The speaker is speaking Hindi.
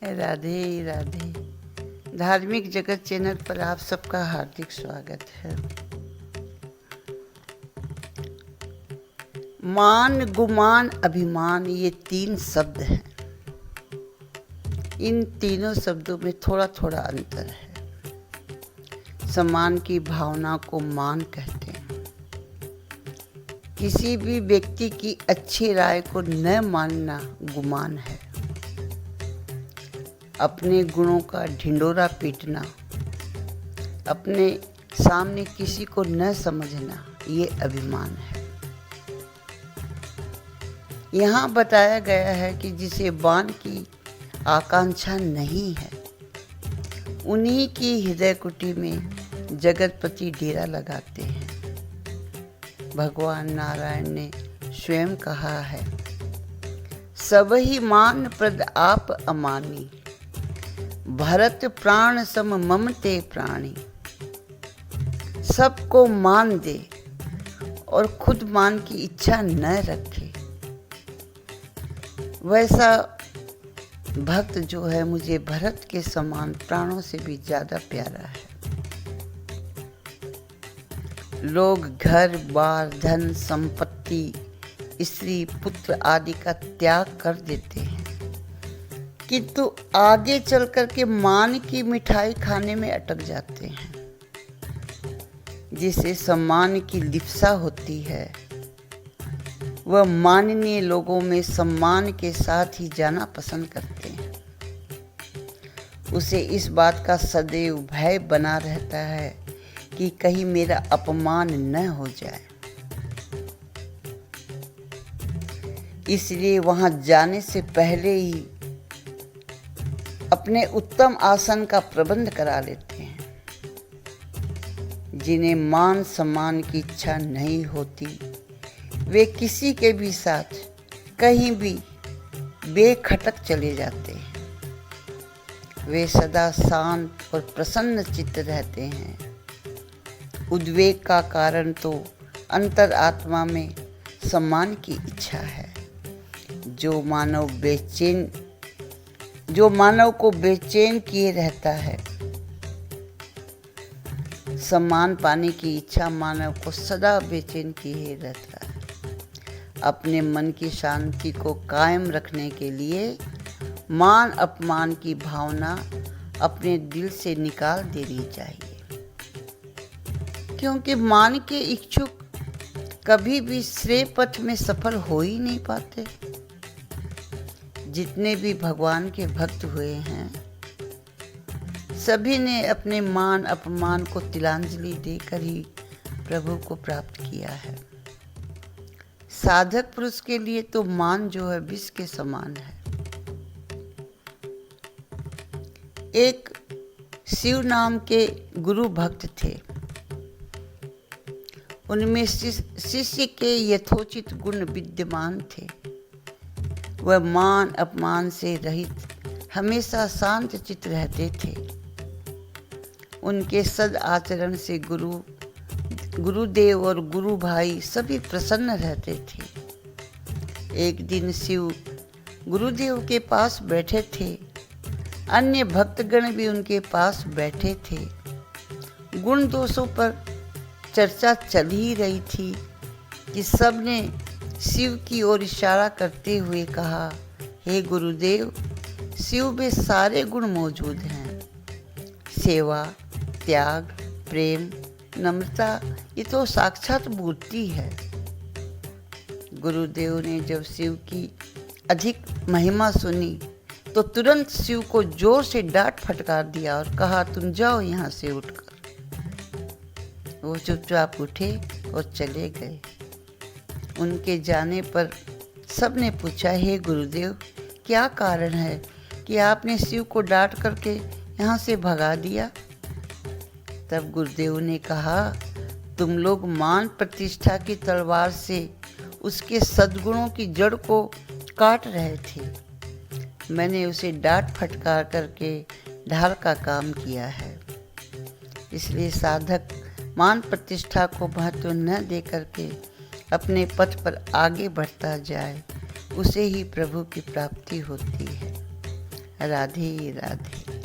राधे राधे। धार्मिक जगत चैनल पर आप सबका हार्दिक स्वागत है। मान, गुमान, अभिमान, ये 3 शब्द हैं। इन तीनों शब्दों में थोड़ा थोड़ा अंतर है। सम्मान की भावना को मान कहते हैं। किसी भी व्यक्ति की अच्छी राय को न मानना गुमान है। अपने गुणों का ढिंढोरा पीटना, अपने सामने किसी को न समझना, ये अभिमान है। यहाँ बताया गया है कि जिसे बाण की आकांक्षा नहीं है, उन्हीं की हृदय कुटी में जगतपति डेरा लगाते हैं। भगवान नारायण ने स्वयं कहा है, सबहि मान प्रद आप अमानी, भरत प्राण सम मम ते प्राणी। सबको मान दे और खुद मान की इच्छा न रखे। वैसा भक्त जो है मुझे भरत के समान प्राणों से भी ज्यादा प्यारा है। लोग घर बार, धन संपत्ति, स्त्री पुत्र आदि का त्याग कर देते हैं, किंतु आगे चल कर के मान की मिठाई खाने में अटक जाते हैं। जिसे सम्मान की लिप्सा होती है, वह माननीय लोगों में सम्मान के साथ ही जाना पसंद करते हैं। उसे इस बात का सदैव भय बना रहता है कि कहीं मेरा अपमान न हो जाए। इसलिए वहां जाने से पहले ही अपने उत्तम आसन का प्रबंध करा लेते हैं। जिन्हें मान सम्मान की इच्छा नहीं होती, वे किसी के भी साथ कहीं भी बेखटक चले जाते हैं। वे सदा शांत और प्रसन्न चित्त रहते हैं। उद्वेग का कारण तो अंतर आत्मा में सम्मान की इच्छा है। जो मानव को बेचैन किए रहता है। सम्मान पाने की इच्छा मानव को सदा बेचैन किए रहता है। अपने मन की शांति को कायम रखने के लिए मान अपमान की भावना अपने दिल से निकाल देनी चाहिए, क्योंकि मान के इच्छुक कभी भी श्रेय पथ में सफल हो ही नहीं पाते। जितने भी भगवान के भक्त हुए हैं, सभी ने अपने मान अपमान को तिलांजलि देकर ही प्रभु को प्राप्त किया है। साधक पुरुष के लिए तो मान जो है विष के समान है। एक शिव नाम के गुरु भक्त थे। उनमें शिष्य के यथोचित गुण विद्यमान थे। वह मान अपमान से रहित हमेशा शांत चित्त रहते थे। उनके सद आचरण से गुरुदेव और गुरु भाई सभी प्रसन्न रहते थे। एक दिन शिव गुरुदेव के पास बैठे थे। अन्य भक्तगण भी उनके पास बैठे थे। गुण दोषों पर चर्चा चल ही रही थी कि सबने शिव की ओर इशारा करते हुए कहा, हे गुरुदेव, शिव में सारे गुण मौजूद हैं। सेवा, त्याग, प्रेम, नम्रता, ये तो साक्षात मूर्ति है। गुरुदेव ने जब शिव की अधिक महिमा सुनी तो तुरंत शिव को जोर से डांट फटकार दिया और कहा, तुम जाओ यहाँ से उठकर। वो चुपचाप उठे और चले गए। उनके जाने पर सबने पूछा, हे गुरुदेव, क्या कारण है कि आपने शिव को डांट करके यहाँ से भगा दिया? तब गुरुदेव ने कहा, तुम लोग मान प्रतिष्ठा की तलवार से उसके सद्गुणों की जड़ को काट रहे थे। मैंने उसे डांट फटकार करके ढाल का काम किया है। इसलिए साधक मान प्रतिष्ठा को महत्व न दे करके अपने पथ पर आगे बढ़ता जाए, उसे ही प्रभु की प्राप्ति होती है। राधे राधे।